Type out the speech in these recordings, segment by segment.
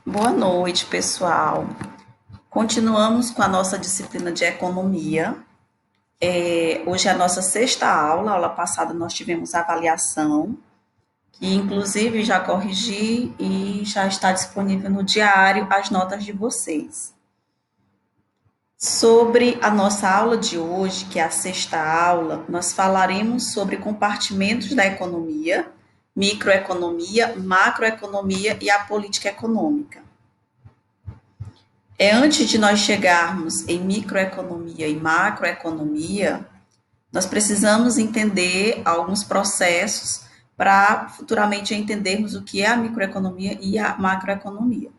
Boa noite, pessoal. Continuamos com a nossa disciplina de economia. Hoje é a nossa sexta aula. Aula passada nós tivemos avaliação, que inclusive já corrigi e já está disponível no diário as notas de vocês. Sobre a nossa aula de hoje, que é a sexta aula, nós falaremos sobre compartimentos da economia, microeconomia, macroeconomia e a política econômica. Antes de nós chegarmos em microeconomia e macroeconomia, nós precisamos entender alguns processos para futuramente entendermos o que é a microeconomia e a macroeconomia.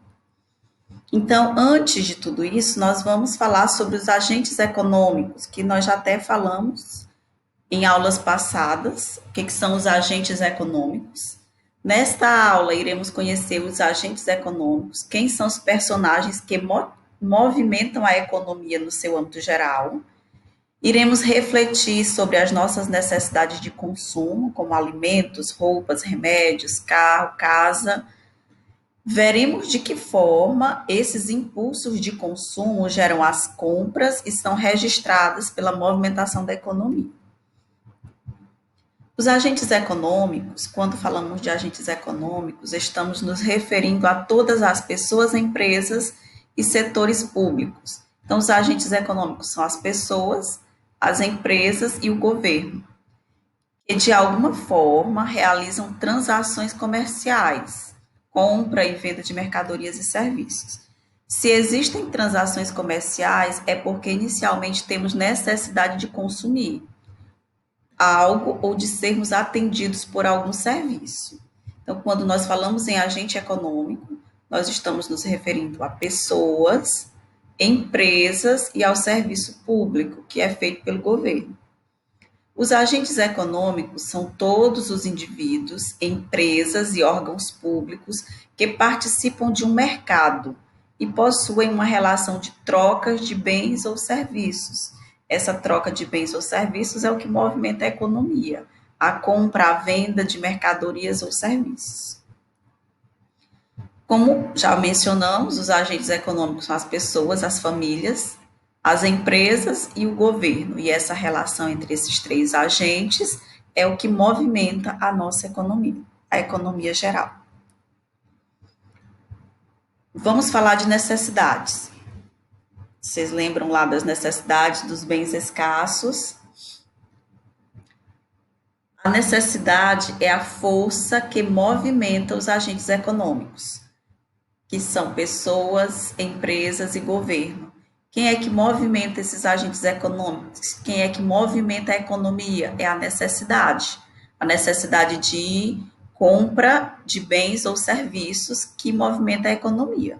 Então, antes de tudo isso, nós vamos falar sobre os agentes econômicos, que nós já até falamos em aulas passadas, o que são os agentes econômicos. Nesta aula, iremos conhecer os agentes econômicos, quem são os personagens que movimentam a economia no seu âmbito geral. Iremos refletir sobre as nossas necessidades de consumo, como alimentos, roupas, remédios, carro, casa. Veremos de que forma esses impulsos de consumo geram as compras e são registradas pela movimentação da economia. Os agentes econômicos, quando falamos de agentes econômicos, estamos nos referindo a todas as pessoas, empresas e setores públicos. Então, os agentes econômicos são as pessoas, as empresas e o governo, que de alguma forma realizam transações comerciais, compra e venda de mercadorias e serviços. Se existem transações comerciais, é porque inicialmente temos necessidade de consumir algo ou de sermos atendidos por algum serviço. Então, quando nós falamos em agente econômico, nós estamos nos referindo a pessoas, empresas e ao serviço público, que é feito pelo governo. Os agentes econômicos são todos os indivíduos, empresas e órgãos públicos que participam de um mercado e possuem uma relação de trocas de bens ou serviços. Essa troca de bens ou serviços é o que movimenta a economia, a compra, a venda de mercadorias ou serviços. Como já mencionamos, os agentes econômicos são as pessoas, as famílias, as empresas e o governo. E essa relação entre esses três agentes é o que movimenta a nossa economia, a economia geral. Vamos falar de necessidades. Vocês lembram lá das necessidades dos bens escassos? A necessidade é a força que movimenta os agentes econômicos, que são pessoas, empresas e governo. Quem é que movimenta esses agentes econômicos? Quem é que movimenta a economia? É a necessidade. A necessidade de compra de bens ou serviços que movimenta a economia.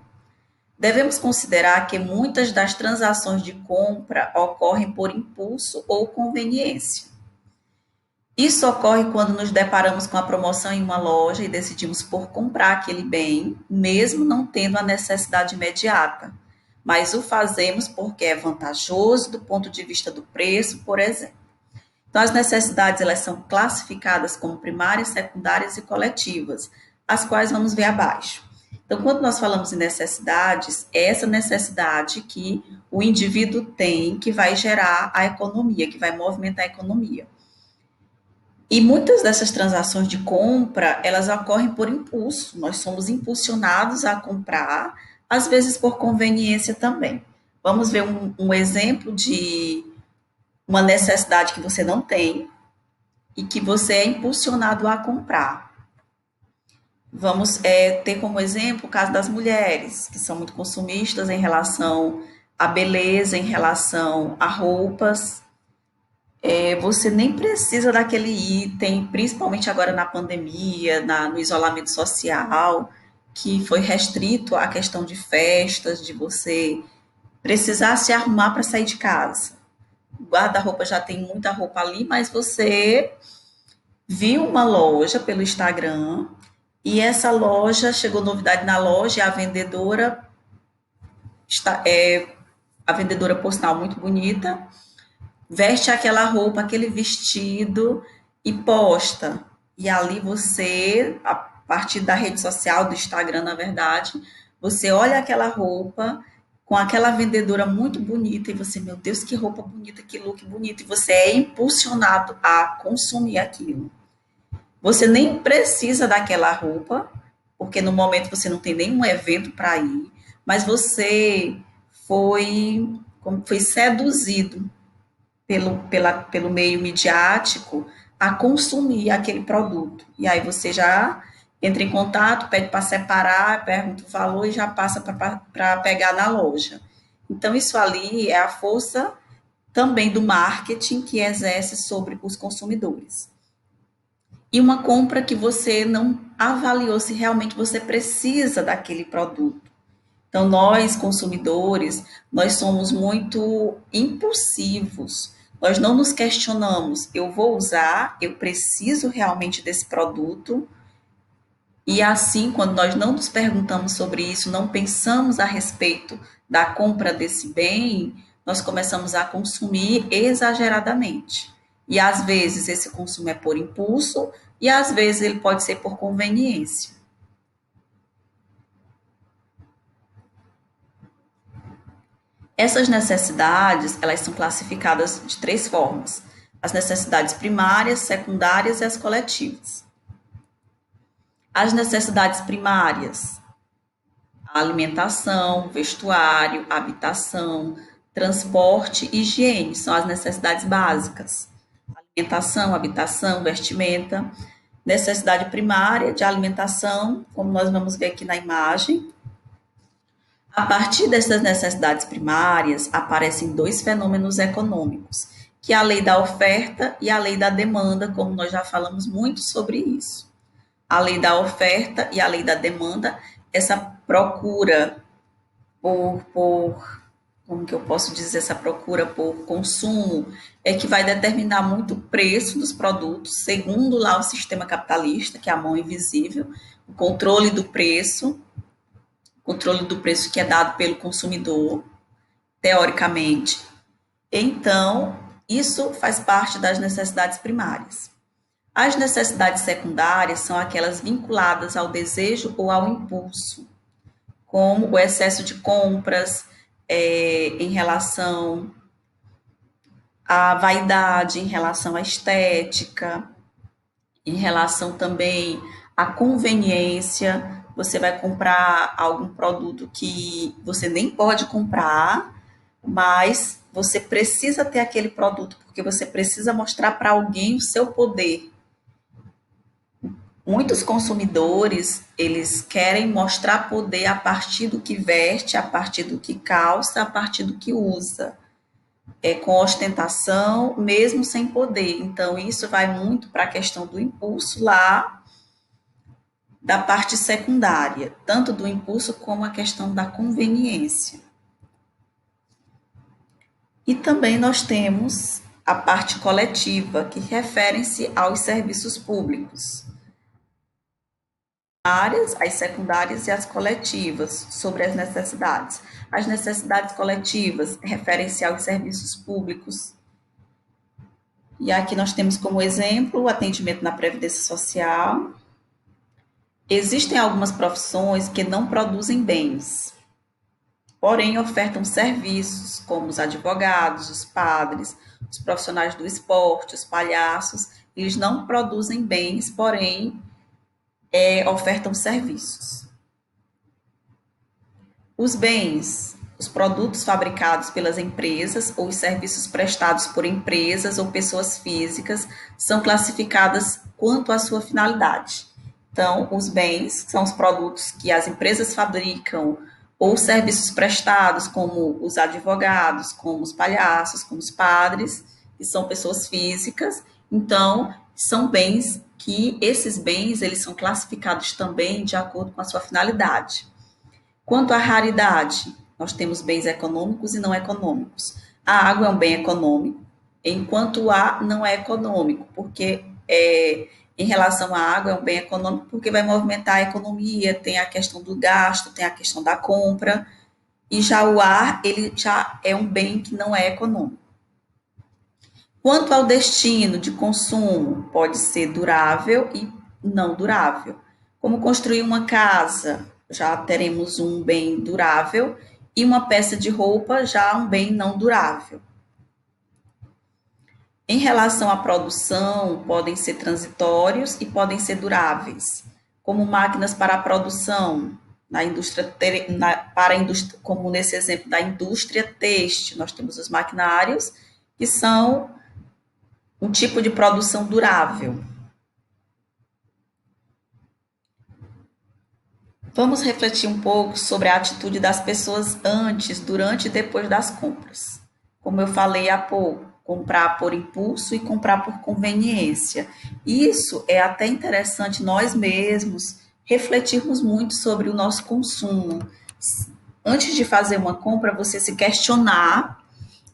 Devemos considerar que muitas das transações de compra ocorrem por impulso ou conveniência. Isso ocorre quando nos deparamos com a promoção em uma loja e decidimos por comprar aquele bem, mesmo não tendo a necessidade imediata, mas o fazemos porque é vantajoso do ponto de vista do preço, por exemplo. Então, as necessidades elas são classificadas como primárias, secundárias e coletivas, as quais vamos ver abaixo. Então, quando nós falamos em necessidades, é essa necessidade que o indivíduo tem que vai gerar a economia, que vai movimentar a economia. E muitas dessas transações de compra, elas ocorrem por impulso. Nós somos impulsionados a comprar, às vezes por conveniência também. Vamos ver um exemplo de uma necessidade que você não tem e que você é impulsionado a comprar. Vamos ter como exemplo o caso das mulheres, que são muito consumistas em relação à beleza, em relação a roupas. Você nem precisa daquele item, principalmente agora na pandemia, no isolamento social, que foi restrito à questão de festas, de você precisar se arrumar para sair de casa. O guarda-roupa já tem muita roupa ali, mas você viu uma loja pelo Instagram e essa loja, chegou novidade na loja e a vendedora postal muito bonita, veste aquela roupa, aquele vestido e posta. E ali você, a partir da rede social, do Instagram, na verdade, Você olha aquela roupa com aquela vendedora muito bonita e você, meu Deus, que roupa bonita, que look bonito, e você é impulsionado a consumir aquilo. Você nem precisa daquela roupa, porque no momento você não tem nenhum evento para ir, mas você foi seduzido pelo meio midiático a consumir aquele produto. E aí você já entra em contato, pede para separar, pergunta o valor e já passa para pegar na loja. Então, isso ali é a força também do marketing que exerce sobre os consumidores. E uma compra que você não avaliou se realmente você precisa daquele produto. Então, nós, consumidores, nós somos muito impulsivos. Nós não nos questionamos, eu vou usar, eu preciso realmente desse produto? E assim, quando nós não nos perguntamos sobre isso, não pensamos a respeito da compra desse bem, nós começamos a consumir exageradamente. E às vezes esse consumo é por impulso, e às vezes ele pode ser por conveniência. Essas necessidades, elas são classificadas de três formas: as necessidades primárias, secundárias e as coletivas. As necessidades primárias: a alimentação, vestuário, habitação, transporte e higiene, são as necessidades básicas. Alimentação, habitação, vestimenta. Necessidade primária de alimentação, como nós vamos ver aqui na imagem. A partir dessas necessidades primárias, aparecem dois fenômenos econômicos, que é a lei da oferta e a lei da demanda, como nós já falamos muito sobre isso. A lei da oferta e a lei da demanda, essa procura por como que eu posso dizer, essa procura por consumo, é que vai determinar muito o preço dos produtos, segundo lá o sistema capitalista, que é a mão invisível, o controle do preço que é dado pelo consumidor, teoricamente. Então, isso faz parte das necessidades primárias. As necessidades secundárias são aquelas vinculadas ao desejo ou ao impulso, como o excesso de compras em relação à vaidade, em relação à estética, em relação também à conveniência. Você vai comprar algum produto que você nem pode comprar, mas você precisa ter aquele produto porque você precisa mostrar para alguém o seu poder. Muitos consumidores, eles querem mostrar poder a partir do que veste, a partir do que calça, a partir do que usa. É com ostentação, mesmo sem poder. Então, isso vai muito para a questão do impulso lá, da parte secundária, tanto do impulso como a questão da conveniência. E também nós temos a parte coletiva, que refere-se aos serviços públicos. As secundárias e as coletivas, sobre as necessidades. As necessidades coletivas referem-se aos serviços públicos. E aqui nós temos como exemplo o atendimento na Previdência Social. Existem algumas profissões que não produzem bens, porém ofertam serviços, como os advogados, os padres, os profissionais do esporte, os palhaços. Eles não produzem bens, porém ofertam serviços. Os bens, os produtos fabricados pelas empresas ou os serviços prestados por empresas ou pessoas físicas são classificadas quanto à sua finalidade. Então, os bens são os produtos que as empresas fabricam ou serviços prestados, como os advogados, como os palhaços, como os padres, que são pessoas físicas. Então, são bens que esses bens eles são classificados também de acordo com a sua finalidade. Quanto à raridade, nós temos bens econômicos e não econômicos. A água é um bem econômico, enquanto o ar não é econômico, porque em relação à água é um bem econômico porque vai movimentar a economia, tem a questão do gasto, tem a questão da compra, e já o ar, ele já é um bem que não é econômico. Quanto ao destino de consumo, pode ser durável e não durável. Como construir uma casa, já teremos um bem durável, e uma peça de roupa já um bem não durável. Em relação à produção, podem ser transitórios e podem ser duráveis, como máquinas para a produção, na indústria, para a indústria, como nesse exemplo da indústria têxtil, nós temos os maquinários, que são um tipo de produção durável. Vamos refletir um pouco sobre a atitude das pessoas antes, durante e depois das compras. Como eu falei há pouco, comprar por impulso e comprar por conveniência. Isso é até interessante nós mesmos refletirmos muito sobre o nosso consumo. Antes de fazer uma compra, você se questionar,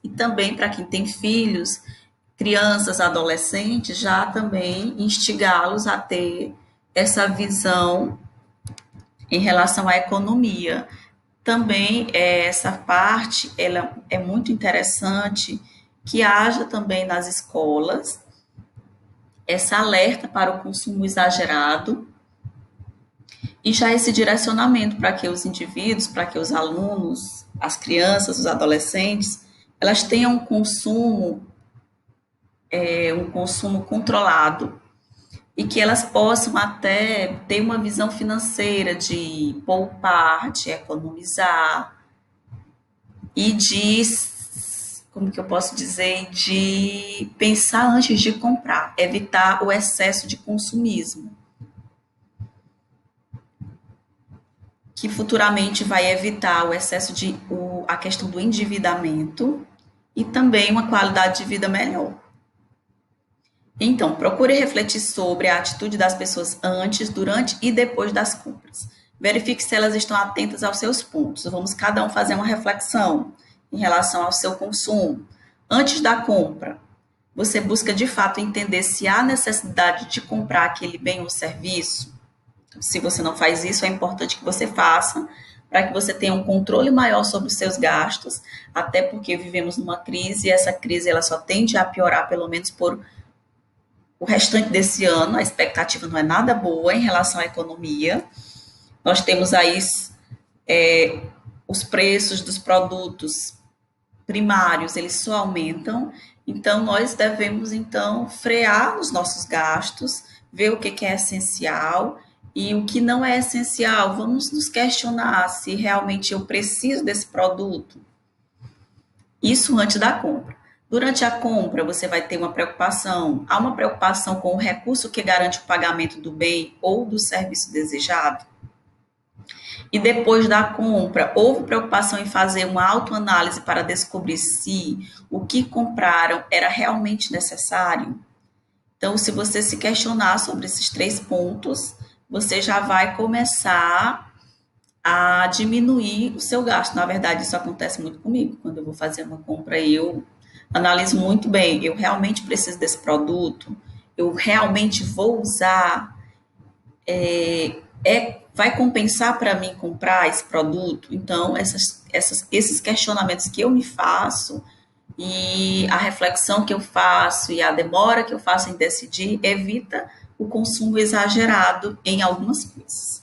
e também para quem tem filhos, crianças, adolescentes, já também instigá-los a ter essa visão em relação à economia. Também essa parte ela é muito interessante que haja também nas escolas essa alerta para o consumo exagerado e já esse direcionamento para que os indivíduos, para que os alunos, as crianças, os adolescentes, elas tenham um consumo controlado e que elas possam até ter uma visão financeira de poupar, de economizar e de, como que eu posso dizer, de pensar antes de comprar, evitar o excesso de consumismo, que futuramente vai evitar o excesso de a questão do endividamento e também uma qualidade de vida melhor. Então, procure refletir sobre a atitude das pessoas antes, durante e depois das compras. Verifique se elas estão atentas aos seus pontos. Vamos cada um fazer uma reflexão em relação ao seu consumo. Antes da compra, você busca de fato entender se há necessidade de comprar aquele bem ou serviço. Se você não faz isso, é importante que você faça para que você tenha um controle maior sobre os seus gastos, até porque vivemos numa crise e essa crise ela só tende a piorar pelo menos por o restante desse ano. A expectativa não é nada boa em relação à economia. Nós temos aí os preços dos produtos primários, eles só aumentam, então nós devemos então frear os nossos gastos, ver o que é essencial e o que não é essencial. Vamos nos questionar se realmente eu preciso desse produto. Isso antes da compra. Durante a compra, você vai ter uma preocupação. Há uma preocupação com o recurso que garante o pagamento do bem ou do serviço desejado? E depois da compra, houve preocupação em fazer uma autoanálise para descobrir se o que compraram era realmente necessário? Então, se você se questionar sobre esses 3 pontos, você já vai começar a diminuir o seu gasto. Na verdade, isso acontece muito comigo. Quando eu vou fazer uma compra, eu analiso muito bem. Eu realmente preciso desse produto? Eu realmente vou usar? Vai compensar para mim comprar esse produto? Então, esses questionamentos que eu me faço e a reflexão que eu faço e a demora que eu faço em decidir evita o consumo exagerado em algumas coisas.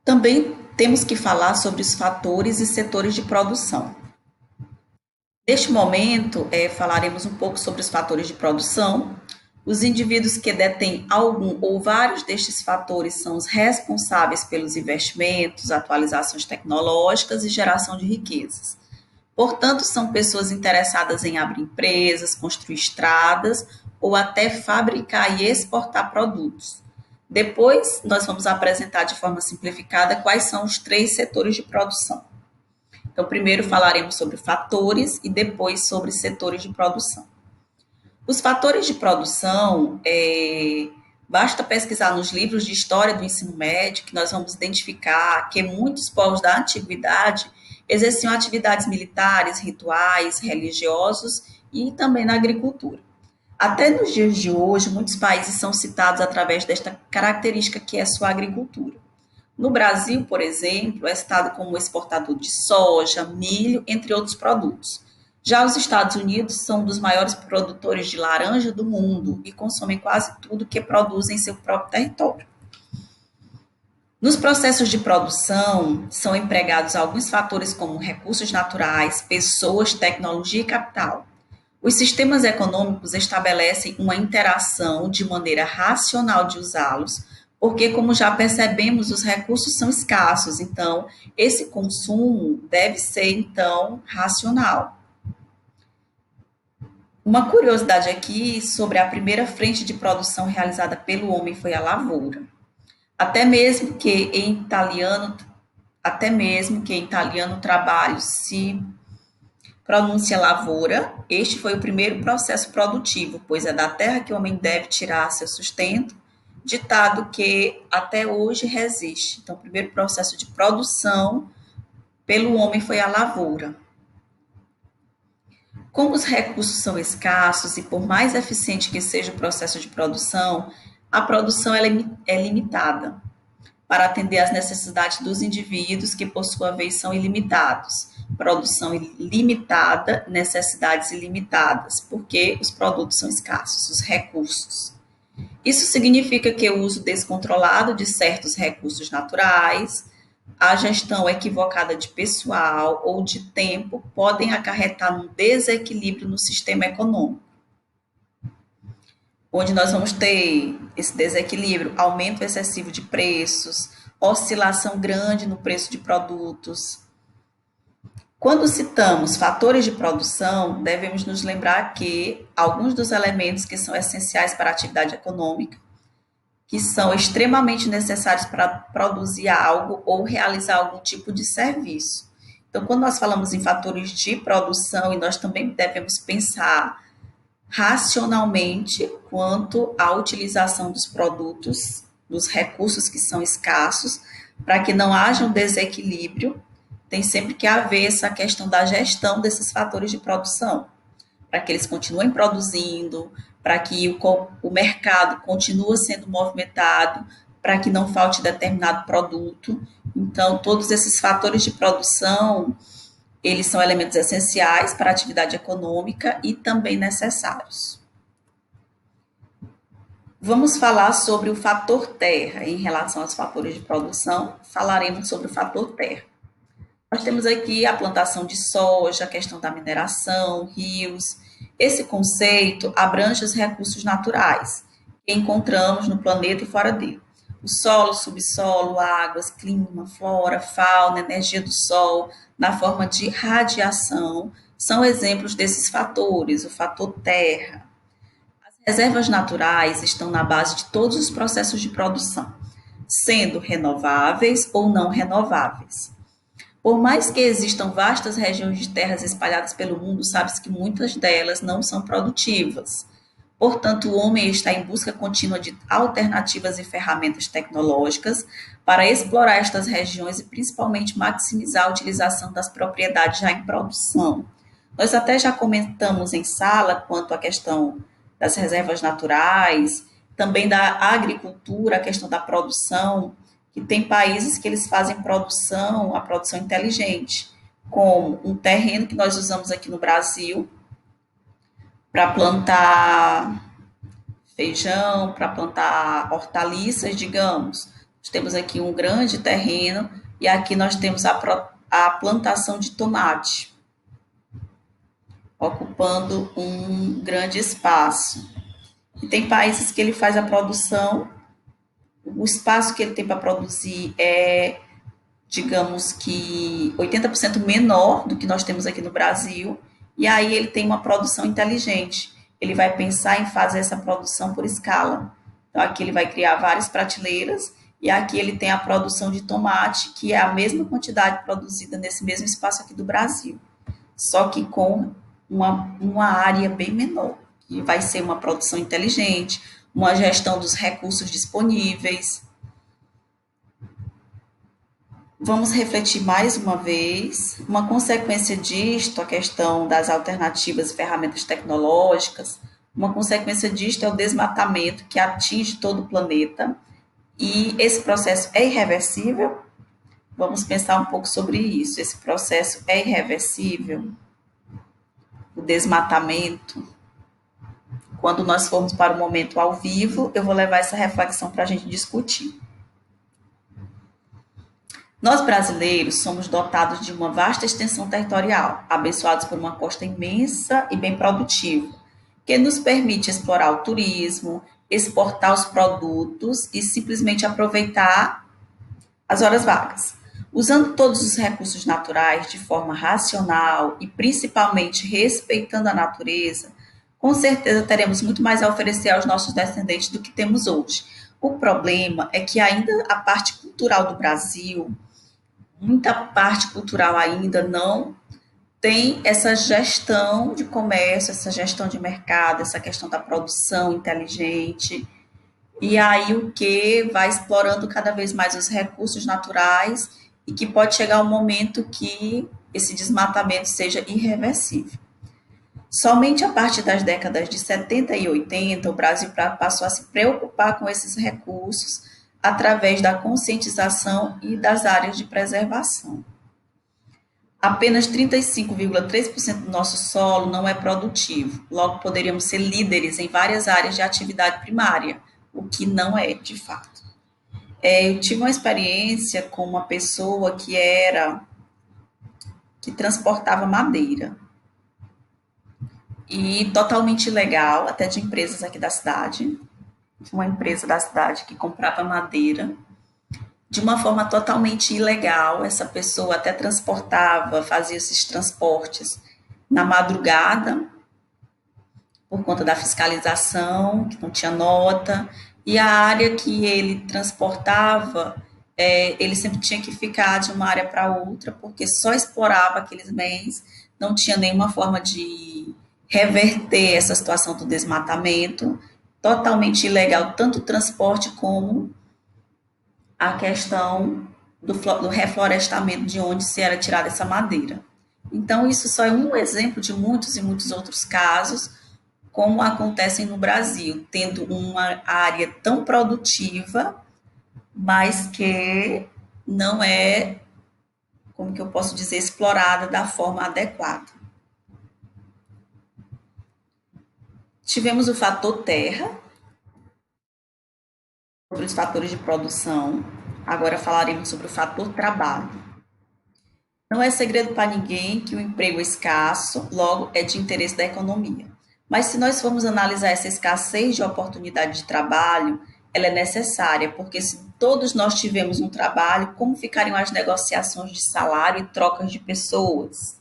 Também temos que falar sobre os fatores e setores de produção. Neste momento, falaremos um pouco sobre os fatores de produção. Os indivíduos que detêm algum ou vários destes fatores são os responsáveis pelos investimentos, atualizações tecnológicas e geração de riquezas. Portanto, são pessoas interessadas em abrir empresas, construir estradas ou até fabricar e exportar produtos. Depois, nós vamos apresentar de forma simplificada quais são os 3 setores de produção. Então, primeiro falaremos sobre fatores e depois sobre setores de produção. Os fatores de produção, basta pesquisar nos livros de história do ensino médio que nós vamos identificar que muitos povos da antiguidade exerciam atividades militares, rituais, religiosos e também na agricultura. Até nos dias de hoje, muitos países são citados através desta característica que é sua agricultura. No Brasil, por exemplo, é citado como exportador de soja, milho, entre outros produtos. Já os Estados Unidos são um dos maiores produtores de laranja do mundo e consomem quase tudo que produzem em seu próprio território. Nos processos de produção, são empregados alguns fatores como recursos naturais, pessoas, tecnologia e capital. Os sistemas econômicos estabelecem uma interação de maneira racional de usá-los, porque, como já percebemos, os recursos são escassos, então, esse consumo deve ser, então, racional. Uma curiosidade aqui sobre a primeira frente de produção realizada pelo homem foi a lavoura. Até mesmo que em italiano, até mesmo que em italiano o trabalho se pronuncia lavoura, este foi o primeiro processo produtivo, pois é da terra que o homem deve tirar seu sustento, ditado que até hoje resiste. Então, o primeiro processo de produção pelo homem foi a lavoura. Como os recursos são escassos e por mais eficiente que seja o processo de produção, a produção é limitada para atender às necessidades dos indivíduos, que por sua vez são ilimitados. Produção limitada, necessidades ilimitadas, porque os produtos são escassos, os recursos. Isso significa que o uso descontrolado de certos recursos naturais, a gestão equivocada de pessoal ou de tempo podem acarretar um desequilíbrio no sistema econômico, onde nós vamos ter esse desequilíbrio, aumento excessivo de preços, oscilação grande no preço de produtos. Quando citamos fatores de produção, devemos nos lembrar que alguns dos elementos que são essenciais para a atividade econômica, que são extremamente necessários para produzir algo ou realizar algum tipo de serviço. Então, quando nós falamos em fatores de produção, e nós também devemos pensar racionalmente quanto à utilização dos produtos, dos recursos que são escassos, para que não haja um desequilíbrio, tem sempre que haver essa questão da gestão desses fatores de produção, para que eles continuem produzindo, para que o mercado continue sendo movimentado, para que não falte determinado produto. Então, todos esses fatores de produção, eles são elementos essenciais para a atividade econômica e também necessários. Vamos falar sobre o fator terra. Em relação aos fatores de produção, falaremos sobre o fator terra. Nós temos aqui a plantação de soja, a questão da mineração, rios. Esse conceito abrange os recursos naturais que encontramos no planeta e fora dele. O solo, subsolo, águas, clima, flora, fauna, energia do sol, na forma de radiação, são exemplos desses fatores, o fator terra. As reservas naturais estão na base de todos os processos de produção, sendo renováveis ou não renováveis. Por mais que existam vastas regiões de terras espalhadas pelo mundo, sabe-se que muitas delas não são produtivas. Portanto, o homem está em busca contínua de alternativas e ferramentas tecnológicas para explorar estas regiões e principalmente maximizar a utilização das propriedades já em produção. Nós até já comentamos em sala quanto à questão das reservas naturais, também da agricultura, a questão da produção, que tem países que eles fazem a produção inteligente, como um terreno que nós usamos aqui no Brasil para plantar feijão, para plantar hortaliças, digamos. Nós temos aqui um grande terreno e aqui nós temos a plantação de tomate, ocupando um grande espaço. E tem países que ele faz a produção, o espaço que ele tem para produzir é, digamos que 80% menor do que nós temos aqui no Brasil, e aí ele tem uma produção inteligente. Ele vai pensar em fazer essa produção por escala. Então, aqui ele vai criar várias prateleiras, e aqui ele tem a produção de tomate, que é a mesma quantidade produzida nesse mesmo espaço aqui do Brasil, só que com uma área bem menor, que vai ser uma produção inteligente, uma gestão dos recursos disponíveis. Vamos refletir mais uma vez. Uma consequência disto, a questão das alternativas e ferramentas tecnológicas, uma consequência disto é o desmatamento que atinge todo o planeta, e esse processo é irreversível. Vamos pensar um pouco sobre isso. Esse processo é irreversível, o desmatamento. Quando nós formos para o momento ao vivo, eu vou levar essa reflexão para a gente discutir. Nós brasileiros somos dotados de uma vasta extensão territorial, abençoados por uma costa imensa e bem produtiva, que nos permite explorar o turismo, exportar os produtos e simplesmente aproveitar as horas vagas. Usando todos os recursos naturais de forma racional e principalmente respeitando a natureza, com certeza teremos muito mais a oferecer aos nossos descendentes do que temos hoje. O problema é que ainda a parte cultural do Brasil, muita parte cultural ainda não tem essa gestão de comércio, essa gestão de mercado, essa questão da produção inteligente. E aí o que vai explorando cada vez mais os recursos naturais e que pode chegar um momento que esse desmatamento seja irreversível. Somente a partir das décadas de 70 e 80, o Brasil passou a se preocupar com esses recursos através da conscientização e das áreas de preservação. Apenas 35,3% do nosso solo não é produtivo, logo poderíamos ser líderes em várias áreas de atividade primária, o que não é de fato. Eu tive uma experiência com uma pessoa que transportava madeira e totalmente ilegal, até de empresas aqui da cidade, uma empresa da cidade que comprava madeira de uma forma totalmente ilegal. Essa pessoa até transportava, fazia esses transportes na madrugada, por conta da fiscalização, que não tinha nota, e a área que ele transportava, ele sempre tinha que ficar de uma área para outra, porque só explorava aqueles bens, não tinha nenhuma forma de reverter essa situação do desmatamento, totalmente ilegal, tanto o transporte como a questão do reflorestamento de onde se era tirada essa madeira. Então, isso só é um exemplo de muitos e muitos outros casos, como acontecem no Brasil, tendo uma área tão produtiva, mas que não é, como que eu posso dizer, explorada da forma adequada. Tivemos o fator terra, sobre os fatores de produção. Agora falaremos sobre o fator trabalho. Não é segredo para ninguém que o emprego é escasso, logo é de interesse da economia. Mas se nós formos analisar essa escassez de oportunidade de trabalho, ela é necessária, porque se todos nós tivemos um trabalho, como ficariam as negociações de salário e trocas de pessoas?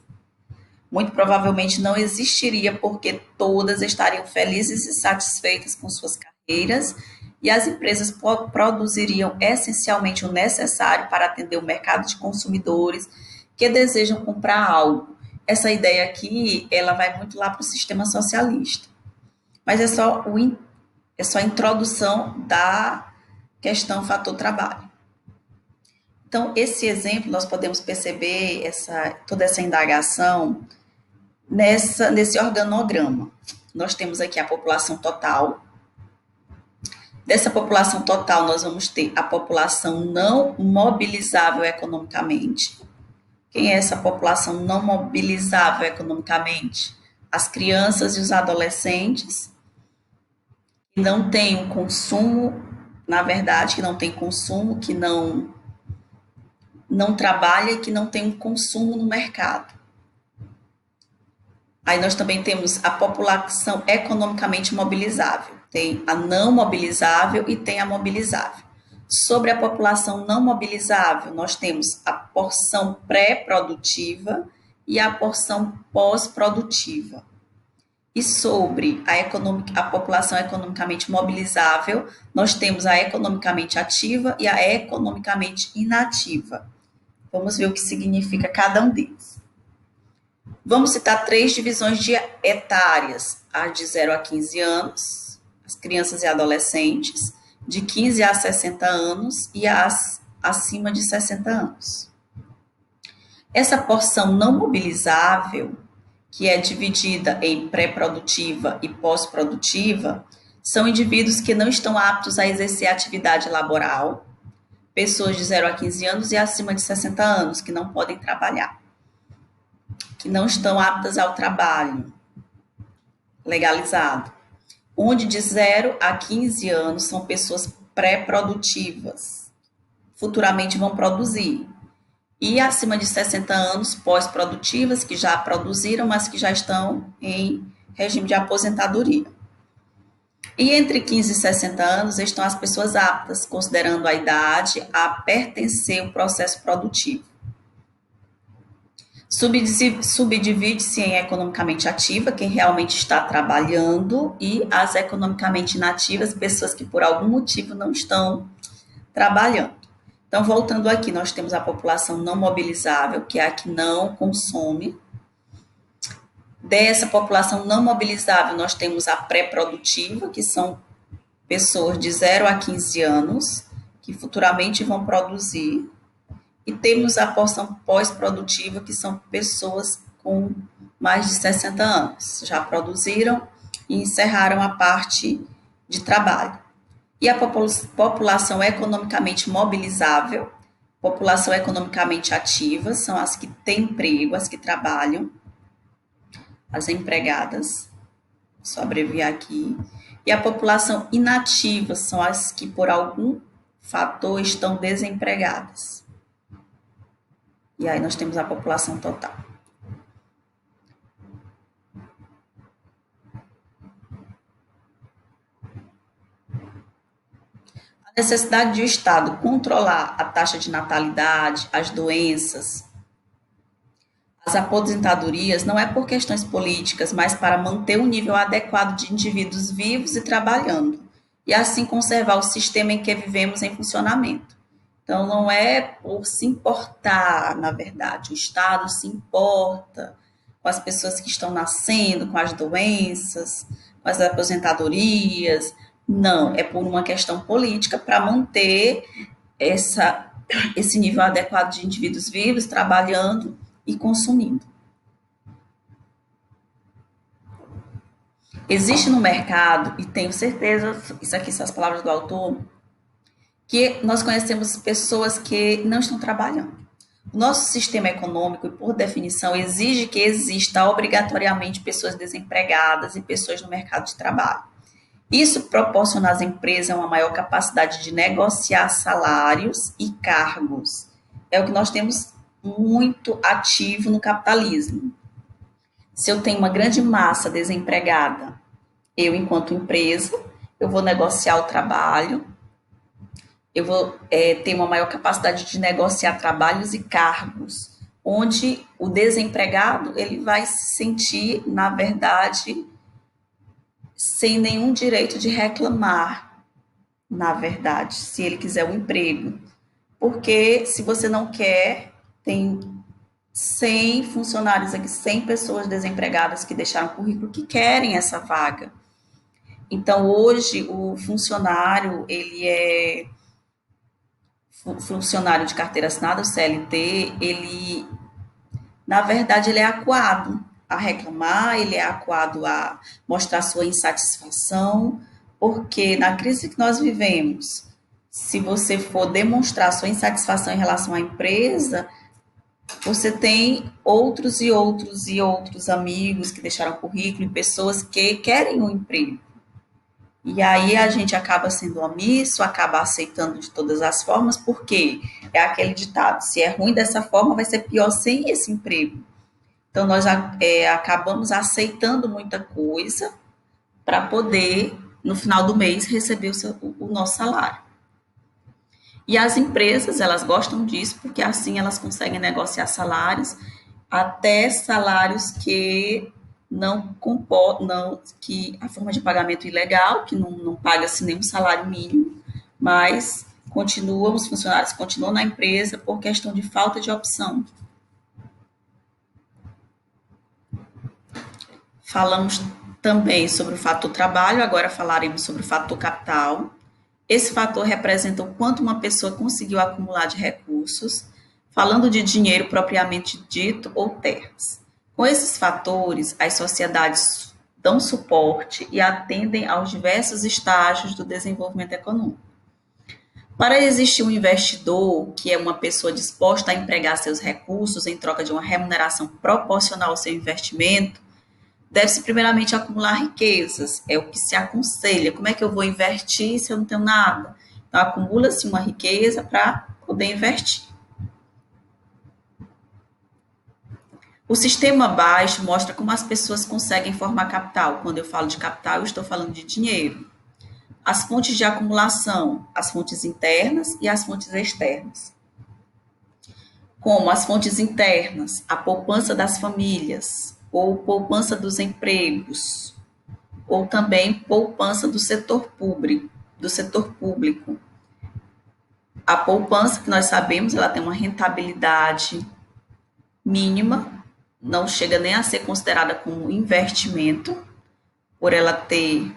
Muito provavelmente não existiria, porque todas estariam felizes e satisfeitas com suas carreiras e as empresas produziriam essencialmente o necessário para atender o mercado de consumidores que desejam comprar algo. Essa ideia aqui, ela vai muito lá para o sistema socialista. Mas é só a introdução da questão fator trabalho. Então, esse exemplo, nós podemos perceber toda essa indagação nesse organograma. Nós temos aqui a população total. Dessa população total, nós vamos ter a população não mobilizável economicamente. Quem é essa população não mobilizável economicamente? As crianças e os adolescentes que não têm um consumo, na verdade, que não tem consumo, que não trabalha e que não tem um consumo no mercado. Aí nós também temos a população economicamente mobilizável. Tem a não mobilizável e tem a mobilizável. Sobre a população não mobilizável, nós temos a porção pré-produtiva e a porção pós-produtiva. E sobre a população economicamente mobilizável, nós temos a economicamente ativa e a economicamente inativa. Vamos ver o que significa cada um deles. Vamos citar 3 divisões de etárias: as de 0 a 15 anos, as crianças e adolescentes, de 15 a 60 anos e as acima de 60 anos. Essa porção não mobilizável, que é dividida em pré-produtiva e pós-produtiva, são indivíduos que não estão aptos a exercer atividade laboral, pessoas de 0 a 15 anos e acima de 60 anos, que não podem trabalhar, que não estão aptas ao trabalho legalizado. Onde de 0 a 15 anos são pessoas pré-produtivas, futuramente vão produzir. e acima de 60 anos pós-produtivas, que já produziram, mas que já estão em regime de aposentadoria. E entre 15 e 60 anos estão as pessoas aptas, considerando a idade a pertencer ao processo produtivo. Subdivide-se em economicamente ativa, quem realmente está trabalhando, e as economicamente inativas, pessoas que por algum motivo não estão trabalhando. Então, voltando aqui, nós temos a população não mobilizável, que é a que não consome. Dessa população não mobilizável, nós temos a pré-produtiva, que são pessoas de 0 a 15 anos, que futuramente vão produzir. E temos a porção pós-produtiva, que são pessoas com mais de 60 anos, já produziram e encerraram a parte de trabalho. E a população economicamente mobilizável, população economicamente ativa, são as que têm emprego, as que trabalham, as empregadas, só abreviar aqui. E a população inativa são as que, por algum fator, estão desempregadas. E aí nós temos a população total. A necessidade de o Estado controlar a taxa de natalidade, as doenças, as aposentadorias não é por questões políticas, mas para manter um nível adequado de indivíduos vivos e trabalhando, e assim conservar o sistema em que vivemos em funcionamento. Então, não é por se importar, na verdade, o Estado se importa com as pessoas que estão nascendo, com as doenças, com as aposentadorias. Não, é por uma questão política para manter esse nível adequado de indivíduos vivos, trabalhando e consumindo. Existe no mercado, e tenho certeza, isso aqui são as palavras do autor, que nós conhecemos pessoas que não estão trabalhando. O nosso sistema econômico, por definição, exige que exista obrigatoriamente pessoas desempregadas e pessoas no mercado de trabalho. Isso proporciona às empresas uma maior capacidade de negociar salários e cargos. É o que nós temos muito ativo no capitalismo. Se eu tenho uma grande massa desempregada, eu, enquanto empresa, eu vou negociar o trabalho, eu vou ter uma maior capacidade de negociar trabalhos e cargos, onde o desempregado ele vai se sentir, na verdade, sem nenhum direito de reclamar, na verdade, se ele quiser um emprego. Porque se você não quer, tem 100 funcionários aqui, 100 pessoas desempregadas que deixaram currículo que querem essa vaga. Então, hoje, o funcionário, ele é funcionário de carteira assinada, o CLT, ele, na verdade, ele é acuado a reclamar, ele é acuado a mostrar sua insatisfação, porque na crise que nós vivemos, se você for demonstrar sua insatisfação em relação à empresa, você tem outros e outros e outros amigos que deixaram currículo e pessoas que querem um emprego. E aí a gente acaba sendo omisso, acaba aceitando de todas as formas, porque é aquele ditado, se é ruim dessa forma, vai ser pior sem esse emprego. Então, nós acabamos aceitando muita coisa para poder, no final do mês, receber o nosso salário. E as empresas, elas gostam disso, porque assim elas conseguem negociar salários, até salários que não comportam, que a forma de pagamento ilegal, que não paga-se nenhum salário mínimo, mas os funcionários continuam na empresa por questão de falta de opção. Falamos também sobre o fator trabalho, agora falaremos sobre o fator capital. Esse fator representa o quanto uma pessoa conseguiu acumular de recursos, falando de dinheiro propriamente dito ou terras. Com esses fatores, as sociedades dão suporte e atendem aos diversos estágios do desenvolvimento econômico. Para existir um investidor, que é uma pessoa disposta a empregar seus recursos em troca de uma remuneração proporcional ao seu investimento, deve-se primeiramente acumular riquezas, é o que se aconselha. Como é que eu vou investir se eu não tenho nada? Então, acumula-se uma riqueza para poder investir. O sistema baixo mostra como as pessoas conseguem formar capital. Quando eu falo de capital, eu estou falando de dinheiro. As fontes de acumulação, as fontes internas e as fontes externas. Como as fontes internas, a poupança das famílias, ou poupança dos empregos, ou também poupança do setor público. A poupança, que nós sabemos, ela tem uma rentabilidade mínima, não chega nem a ser considerada como investimento, por ela ter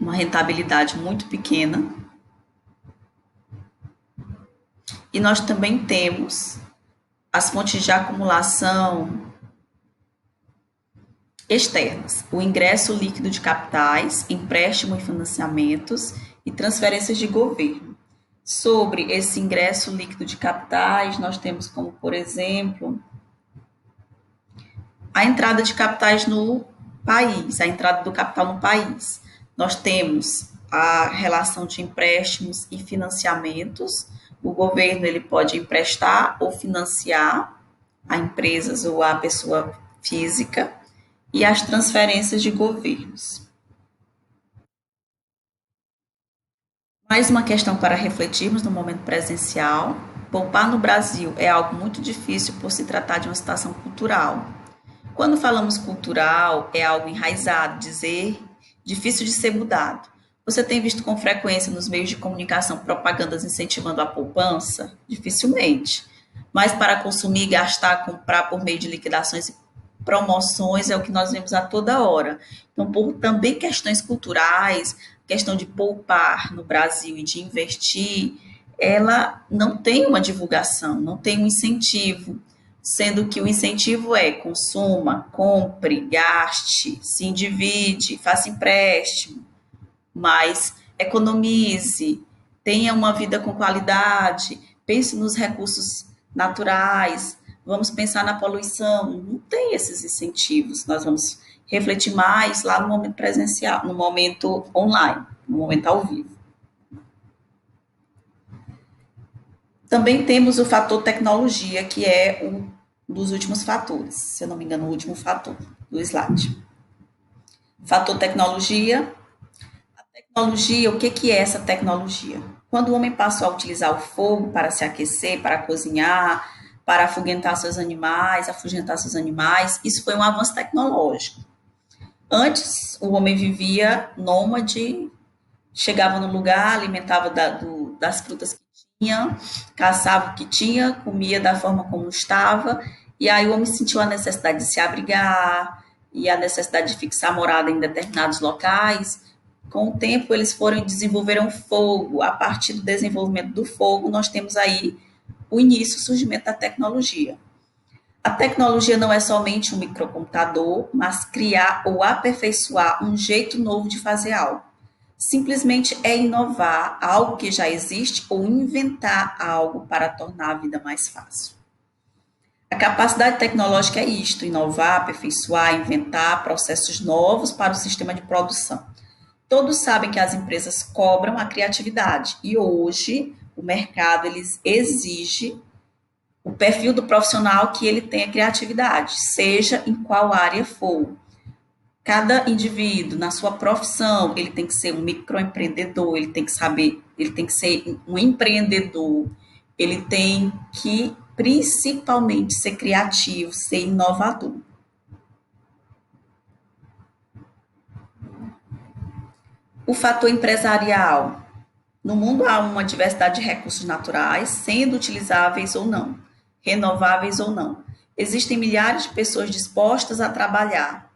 uma rentabilidade muito pequena. E nós também temos as fontes de acumulação externas, o ingresso líquido de capitais, empréstimo e financiamentos e transferências de governo. Sobre esse ingresso líquido de capitais, nós temos como, por exemplo, a entrada de capitais no país, a entrada do capital no país. Nós temos a relação de empréstimos e financiamentos. O governo ele pode emprestar ou financiar a empresas ou a pessoa física e as transferências de governos. Mais uma questão para refletirmos no momento presencial. Poupar no Brasil é algo muito difícil por se tratar de uma situação cultural. Quando falamos cultural, é algo enraizado, dizer difícil de ser mudado. Você tem visto com frequência nos meios de comunicação propagandas incentivando a poupança? Dificilmente. Mas para consumir, gastar, comprar por meio de liquidações e promoções é o que nós vemos a toda hora. Então, por também questões culturais, questão de poupar no Brasil e de investir, ela não tem uma divulgação, não tem um incentivo, sendo que o incentivo é consuma, compre, gaste, se endivide, faça empréstimo, mas economize, tenha uma vida com qualidade, pense nos recursos naturais, vamos pensar na poluição. Não tem esses incentivos. Nós vamos refletir mais lá no momento presencial, no momento online, no momento ao vivo. Também temos o fator tecnologia, que é um dos últimos fatores, se eu não me engano, o último fator do slide. Fator tecnologia. A tecnologia, o que é essa tecnologia? Quando o homem passou a utilizar o fogo para se aquecer, para cozinhar, para afugentar seus animais, isso foi um avanço tecnológico. Antes, o homem vivia nômade, chegava no lugar, alimentava das frutas que tinha, caçava o que tinha, comia da forma como estava, e aí o homem sentiu a necessidade de se abrigar e a necessidade de fixar morada em determinados locais. Com o tempo, eles foram e desenvolveram fogo. A partir do desenvolvimento do fogo, nós temos aí o início, o surgimento da tecnologia. A tecnologia não é somente um microcomputador, mas criar ou aperfeiçoar um jeito novo de fazer algo. Simplesmente é inovar algo que já existe ou inventar algo para tornar a vida mais fácil. A capacidade tecnológica é isto: inovar, aperfeiçoar, inventar processos novos para o sistema de produção. Todos sabem que as empresas cobram a criatividade e hoje o mercado exige o perfil do profissional que ele tenha criatividade, seja em qual área for. Cada indivíduo, na sua profissão, ele tem que ser um microempreendedor, ele tem que saber, ele tem que ser um empreendedor, ele tem que, principalmente, ser criativo, ser inovador. O fator empresarial. No mundo há uma diversidade de recursos naturais, sendo utilizáveis ou não, renováveis ou não. Existem milhares de pessoas dispostas a trabalhar.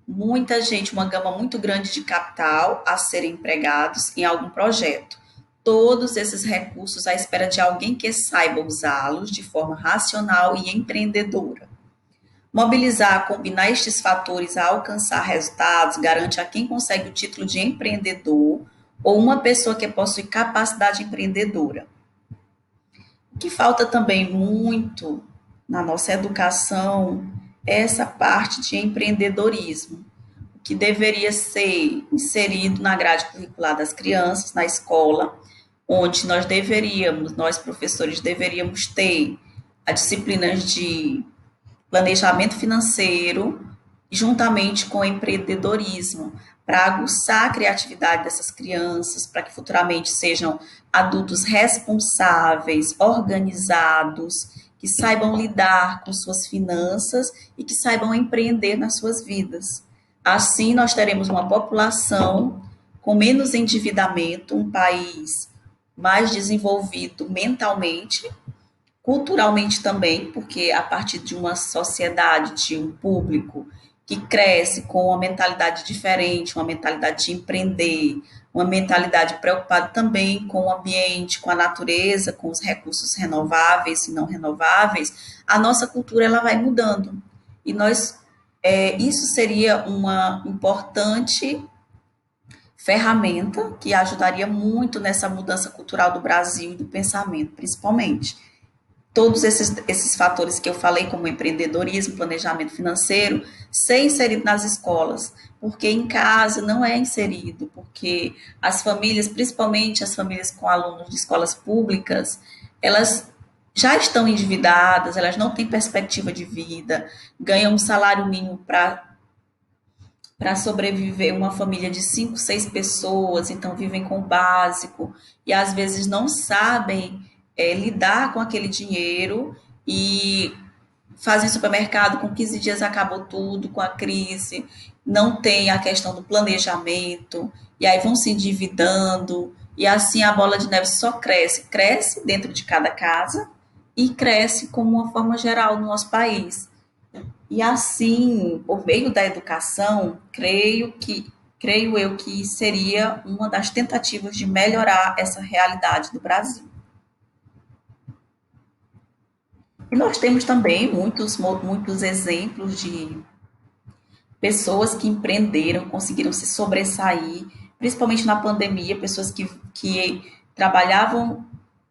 Muita gente, uma gama muito grande de capital a serem empregados em algum projeto. Todos esses recursos à espera de alguém que saiba usá-los de forma racional e empreendedora. Mobilizar, combinar estes fatores a alcançar resultados garante a quem consegue o título de empreendedor ou uma pessoa que possui capacidade empreendedora. O que falta também muito na nossa educação é essa parte de empreendedorismo, que deveria ser inserido na grade curricular das crianças, na escola, onde nós professores deveríamos ter a disciplina de planejamento financeiro, juntamente com o empreendedorismo, para aguçar a criatividade dessas crianças, para que futuramente sejam adultos responsáveis, organizados, que saibam lidar com suas finanças e que saibam empreender nas suas vidas. Assim, nós teremos uma população com menos endividamento, um país mais desenvolvido mentalmente, culturalmente também, porque a partir de uma sociedade, de um público que cresce com uma mentalidade diferente, uma mentalidade de empreender, uma mentalidade preocupada também com o ambiente, com a natureza, com os recursos renováveis e não renováveis, a nossa cultura ela vai mudando. E isso seria uma importante ferramenta que ajudaria muito nessa mudança cultural do Brasil e do pensamento, principalmente todos esses fatores que eu falei, como empreendedorismo, planejamento financeiro, ser inserido nas escolas, porque em casa não é inserido, porque as famílias, principalmente as famílias com alunos de escolas públicas, elas já estão endividadas, elas não têm perspectiva de vida, ganham um salário mínimo para sobreviver uma família de 5, 6 pessoas, então vivem com o básico e às vezes não sabem lidar com aquele dinheiro e fazem supermercado, com 15 dias acabou tudo, com a crise, não tem a questão do planejamento, e aí vão se endividando, e assim a bola de neve só cresce, cresce dentro de cada casa e cresce como uma forma geral no nosso país. E assim, por meio da educação, creio eu que seria uma das tentativas de melhorar essa realidade do Brasil. E nós temos também muitos exemplos de pessoas que empreenderam, conseguiram se sobressair, principalmente na pandemia, pessoas que trabalhavam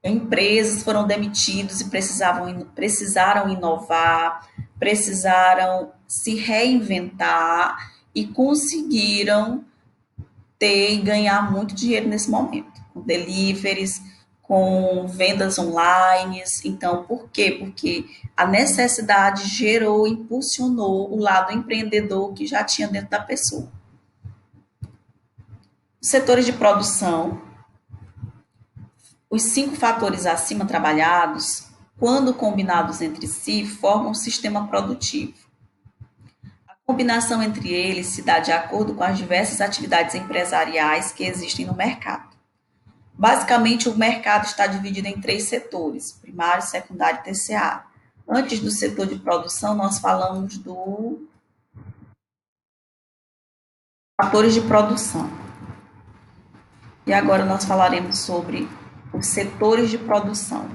em empresas, foram demitidos e precisaram inovar, precisaram se reinventar e conseguiram ter e ganhar muito dinheiro nesse momento, com deliveries, com vendas online. Então, por quê? Porque a necessidade gerou, impulsionou o lado empreendedor que já tinha dentro da pessoa. Os setores de produção, os 5 fatores acima trabalhados, quando combinados entre si, formam um sistema produtivo. A combinação entre eles se dá de acordo com as diversas atividades empresariais que existem no mercado. Basicamente, o mercado está dividido em 3 setores: primário, secundário e terciário. Antes do setor de produção, nós falamos dos fatores de produção. E agora nós falaremos sobre os setores de produção,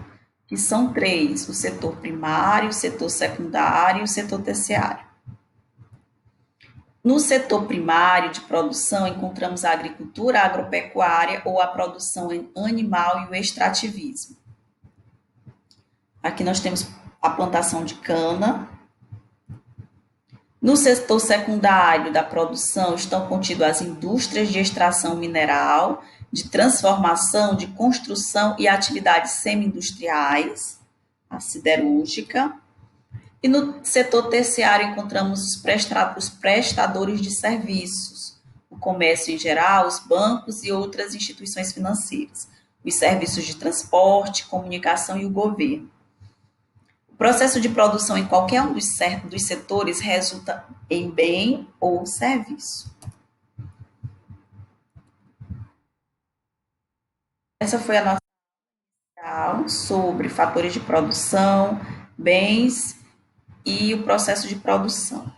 que são 3: o setor primário, o setor secundário e o setor terciário. No setor primário de produção, encontramos a agricultura, a agropecuária ou a produção animal e o extrativismo. Aqui nós temos a plantação de cana. No setor secundário da produção estão contidas as indústrias de extração mineral, de transformação, de construção e atividades semi-industriais, a siderúrgica. E no setor terciário encontramos os prestadores de serviços, o comércio em geral, os bancos e outras instituições financeiras, os serviços de transporte, comunicação e o governo. O processo de produção em qualquer um dos setores resulta em bem ou serviço. Essa foi a nossa aula sobre fatores de produção, bens e o processo de produção.